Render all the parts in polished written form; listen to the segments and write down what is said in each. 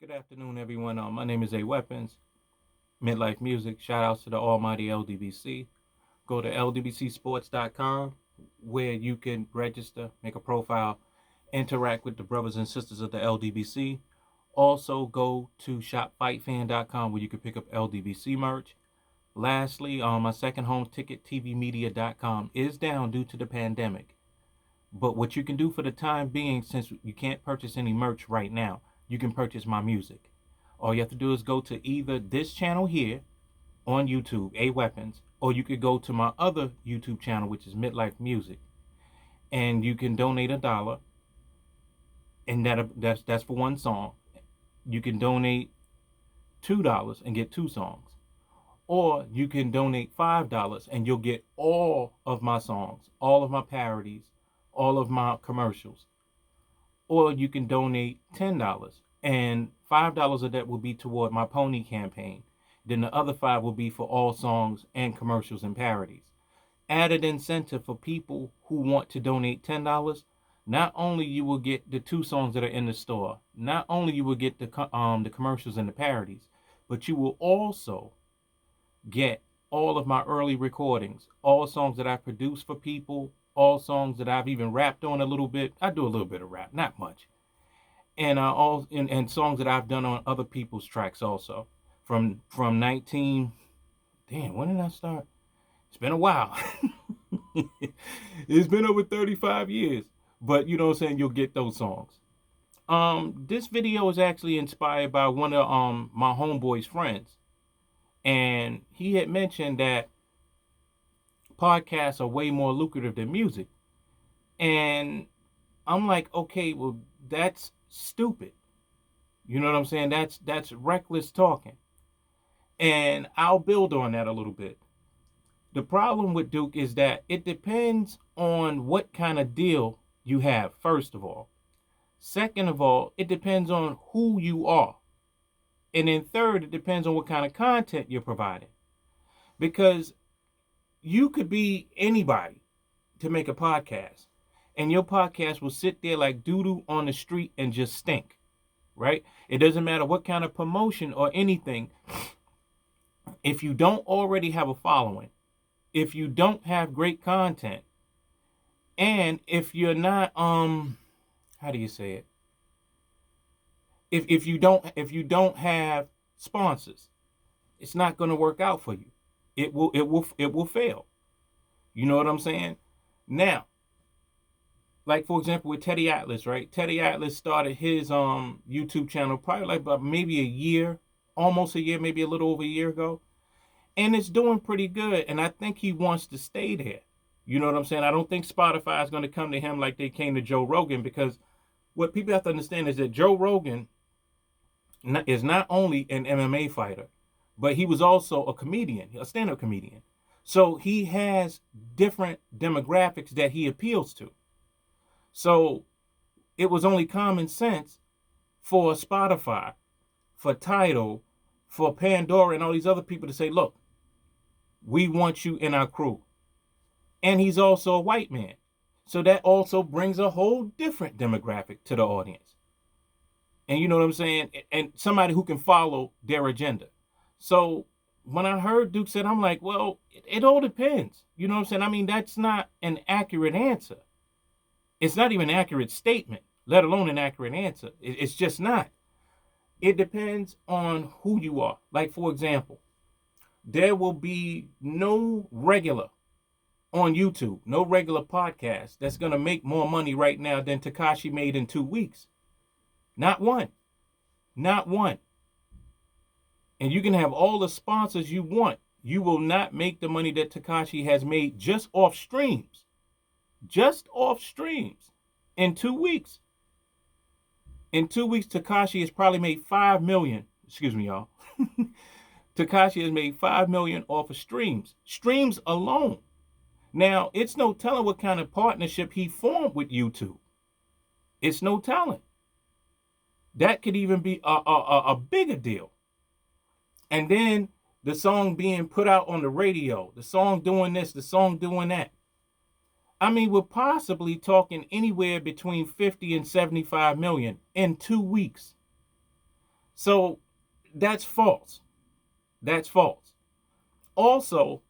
Good afternoon, everyone. My name is A Weapons, Mid-Lyfe Music. Shout outs to the almighty LDBC. Go to ldbcsports.com where you can register, make a profile, interact with the brothers and sisters of the LDBC. Also, go to shopfightfan.com where you can pick up LDBC merch. Lastly, my second home ticket, tvmedia.com, is down due to the pandemic. But what you can do for the time being, since you can't purchase any merch right now, you can purchase my music. All you have to do is go to either this channel here on YouTube, A Weapons, or you could go to my other YouTube channel, which is Mid-Lyfe Music, and you can donate $1, and that's for one song. You can donate $2 and get two songs, or you can donate $5 and you'll get all of my songs, all of my parodies, all of my commercials. Or you can donate $10, and $5 of that will be toward my pony campaign. Then the other five will be for all songs and commercials and parodies. Added incentive for people who want to donate $10. Not only you will get the two songs that are in the store, not only you will get the commercials and the parodies, but you will also get all of my early recordings, all songs that I produced for people, all songs that I've even rapped on a little bit. I do a little bit of rap, not much, and songs that I've done on other people's tracks also. From 19, damn, when did I start? It's been a while. It's been over 35 years, but you know what I'm saying. You'll get those songs. This video is actually inspired by one of my homeboy's friends, and he had mentioned that podcasts are way more lucrative than music. And I'm like, okay, well, that's stupid. You know what I'm saying? That's reckless talking. And I'll build on that a little bit. The problem with Duke is that it depends on what kind of deal you have, first of all. Second of all, it depends on who you are. And then third, it depends on what kind of content you're providing. Because you could be anybody to make a podcast, and your podcast will sit there like doo-doo on the street and just stink, right? It doesn't matter what kind of promotion or anything. If you don't already have a following, if you don't have great content, and if you're not how do you say it? If you don't have sponsors, it's not going to work out for you. It will fail. You know what I'm saying? Now, like for example with Teddy Atlas, right? Teddy Atlas started his YouTube channel probably like about maybe a year, almost a year, maybe a little over a year ago. And it's doing pretty good. And I think he wants to stay there. You know what I'm saying? I don't think Spotify is going to come to him like they came to Joe Rogan, because what people have to understand is that Joe Rogan is not only an MMA fighter, but he was also a comedian, a stand-up comedian. So he has different demographics that he appeals to. So it was only common sense for Spotify, for Tidal, for Pandora, and all these other people to say, look, we want you in our crew. And he's also a white man. So that also brings a whole different demographic to the audience. And you know what I'm saying? And somebody who can follow their agenda. So when I heard Duke said, I'm like, well, it all depends. You know what I'm saying? I mean, that's not an accurate answer. It's not even an accurate statement, let alone an accurate answer. It's just not. It depends on who you are. Like, for example, there will be no regular on YouTube, no regular podcast that's going to make more money right now than Tekashi made in 2 weeks. Not one. Not one. And you can have all the sponsors you want. You will not make the money that Tekashi has made just off streams. Just off streams. In 2 weeks. In 2 weeks, Tekashi has probably made $5 million. Excuse me, y'all. Tekashi has made $5 million off of streams. Streams alone. Now, it's no telling what kind of partnership he formed with YouTube. It's no telling. That could even be a bigger deal. And then the song being put out on the radio, the song doing this, the song doing that. I mean, we're possibly talking anywhere between 50 and 75 million in 2 weeks. So that's false. That's false. Also,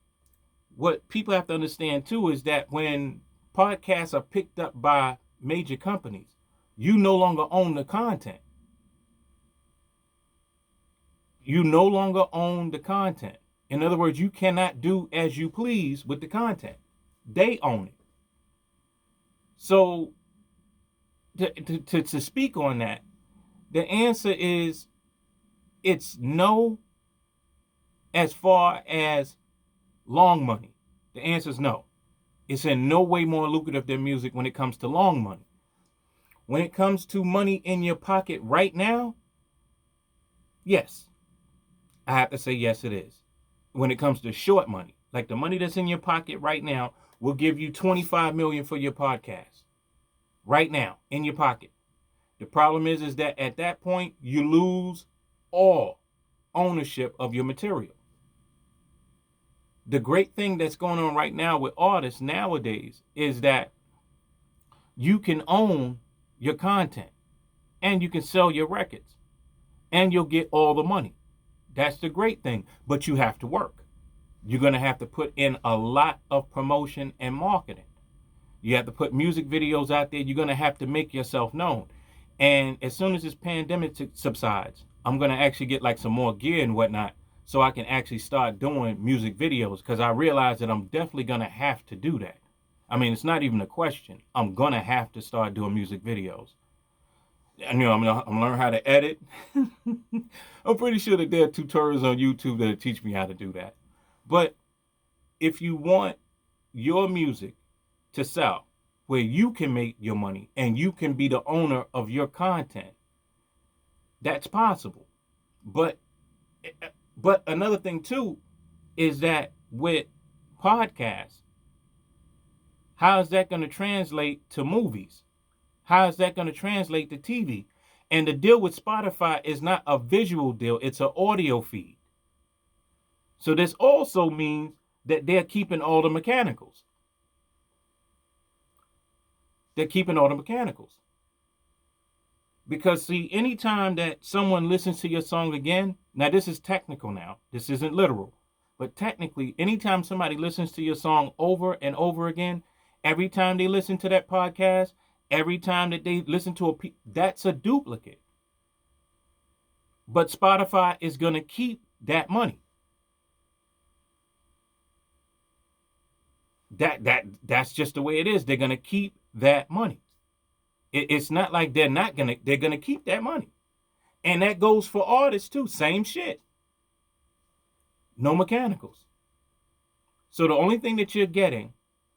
what people have to understand too is that when podcasts are picked up by major companies, you no longer own the content. You no longer own the content. In other words, you cannot do as you please with the content. They own it. So to speak on that, the answer is it's no as far as long money. The answer is no. It's in no way more lucrative than music when it comes to long money. When it comes to money in your pocket right now, yes. I have to say yes, it is. When it comes to short money, like the money that's in your pocket right now will give you $25 million for your podcast. Right now, in your pocket. The problem is that at that point, you lose all ownership of your material. The great thing that's going on right now with artists nowadays is that you can own your content and you can sell your records and you'll get all the money. That's the great thing, but you have to work. You're going to have to put in a lot of promotion and marketing. You have to put music videos out there. You're going to have to make yourself known. And as soon as this pandemic subsides, I'm going to actually get like some more gear and whatnot so I can actually start doing music videos, because I realize that I'm definitely going to have to do that. I mean, it's not even a question. I'm going to have to start doing music videos. And, I'm going to learn how to edit. I'm pretty sure that there are tutorials on YouTube that'll teach me how to do that. But if you want your music to sell, where you can make your money and you can be the owner of your content, that's possible. But another thing too is that with podcasts, how is that going to translate to movies? How is that going to translate to TV? And the deal with Spotify is not a visual deal, it's an audio feed. So this also means that they're keeping all the mechanicals. They're keeping all the mechanicals. Because see, anytime that someone listens to your song again, now this is technical now, this isn't literal, but technically, anytime somebody listens to your song over and over again, every time they listen to that podcast, every time that they listen to that's a duplicate. But Spotify is going to keep that money. That's just the way it is. They're going to keep that money. It's not like they're going to keep that money. And that goes for artists too. Same shit. No mechanicals. So the only thing that you're getting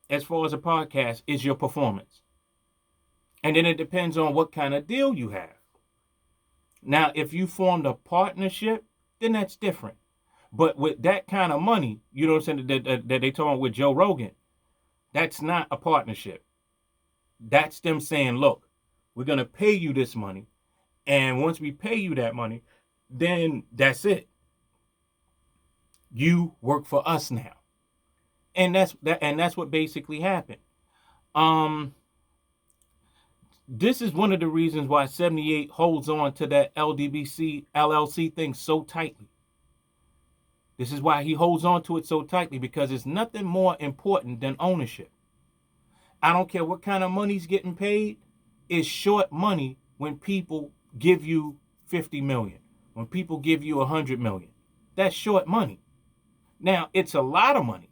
as far as a podcast is your performance. And then it depends on what kind of deal you have. Now, if you formed a partnership, then that's different. But with that kind of money, you know what I'm saying, that they talking with Joe Rogan, that's not a partnership. That's them saying, look, we're going to pay you this money. And once we pay you that money, then that's it. You work for us now. And that's what basically happened. This is one of the reasons why 78 holds on to that LDBC LLC thing so tightly. This is why he holds on to it so tightly, because it's nothing more important than ownership. I don't care what kind of money's getting paid. It's short money when people give you 50 million, when people give you 100 million. That's short money. Now, it's a lot of money,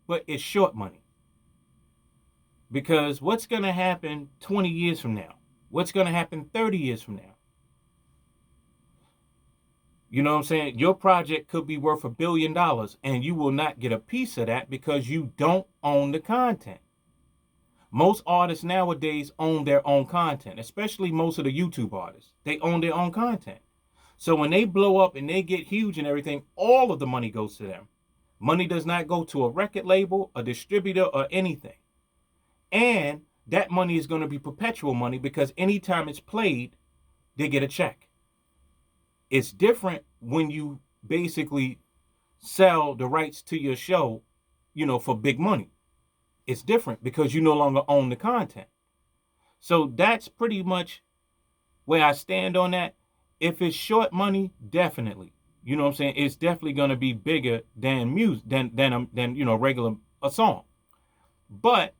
but it's short money. Because what's going to happen 20 years from now? What's going to happen 30 years from now? You know what I'm saying? Your project could be worth $1 billion and you will not get a piece of that because you don't own the content. Most artists nowadays own their own content, especially most of the YouTube artists. They own their own content. So when they blow up and they get huge and everything, all of the money goes to them. Money does not go to a record label, a distributor, or anything. And that money is going to be perpetual money because anytime it's played, they get a check. It's different when you basically sell the rights to your show, for big money. It's different because you no longer own the content. So that's pretty much where I stand on that. If it's short money, definitely. You know what I'm saying? It's definitely going to be bigger than music, than you know, regular a song. But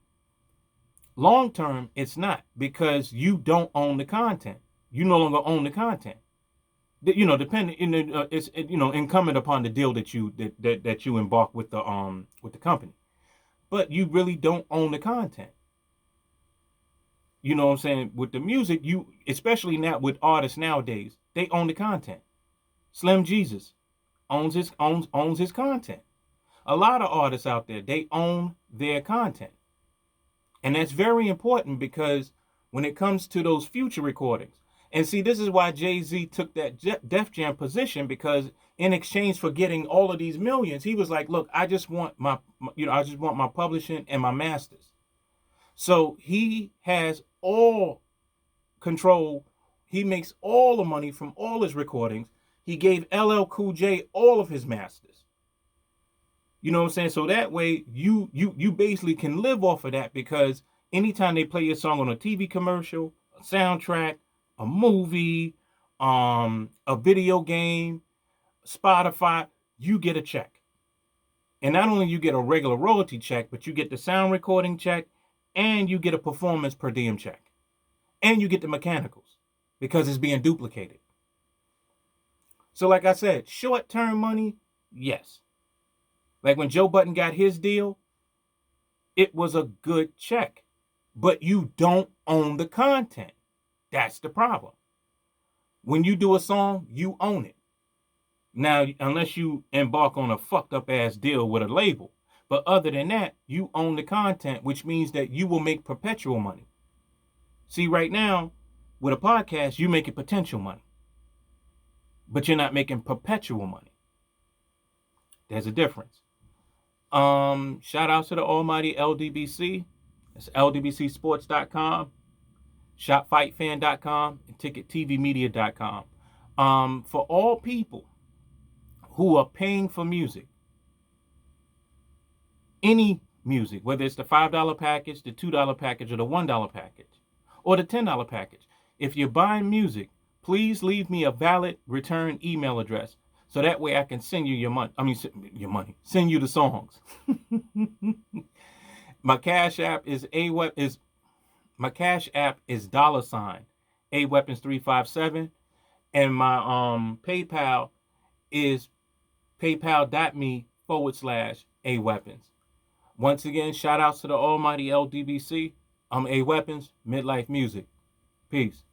long term, it's not, because you don't own the content. You no longer own the content. You know, depending, it's you know, incumbent upon the deal that you embark with the company. But you really don't own the content. You know what I'm saying? With the music, you, especially now with artists nowadays, they own the content. Slim Jesus owns his content. A lot of artists out there, they own their content. And that's very important, because when it comes to those future recordings, and see, this is why Jay-Z took that Def Jam position, because in exchange for getting all of these millions, he was like, look, I just want I just want my publishing and my masters. So he has all control. He makes all the money from all his recordings. He gave LL Cool J all of his masters. You know what I'm saying? So that way you basically can live off of that, because anytime they play your song on a TV commercial, a soundtrack, a movie, a video game, Spotify, you get a check. And not only you get a regular royalty check, but you get the sound recording check, and you get a performance per diem check. And you get the mechanicals, because it's being duplicated. So like I said, short-term money, yes. Like when Joe Budden got his deal, it was a good check. But you don't own the content. That's the problem. When you do a song, you own it. Now, unless you embark on a fucked up ass deal with a label. But other than that, you own the content, which means that you will make perpetual money. See, right now, with a podcast, you're making potential money. But you're not making perpetual money. There's a difference. Shout out to the almighty LDBC. It's ldbcsports.com, shopfightfan.com, and tickettvmedia.com. For all people who are paying for music, any music, whether it's the $5 package, the $2 package, or the $1 package, or the $10 package, if you're buying music, please leave me a valid return email address, so that way I can send you your money. Send you the songs. My Cash App is $AWeapons357, and my PayPal is paypal.me/AWeapons. Once again, shout outs to the almighty LDBC. I'm A Weapons, Mid-Lyfe Music. Peace.